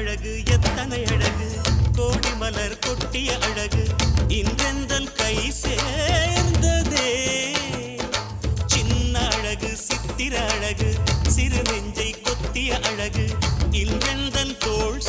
அழகு எத்தனை அழகு கோடி மலர் கொட்டிய அழகு இன்றெந்தன் கை சேர்ந்ததே சின்ன அழகு சித்திர அழகு சிறு நெஞ்சை கொத்திய அழகு இன்றெந்தன் தோள்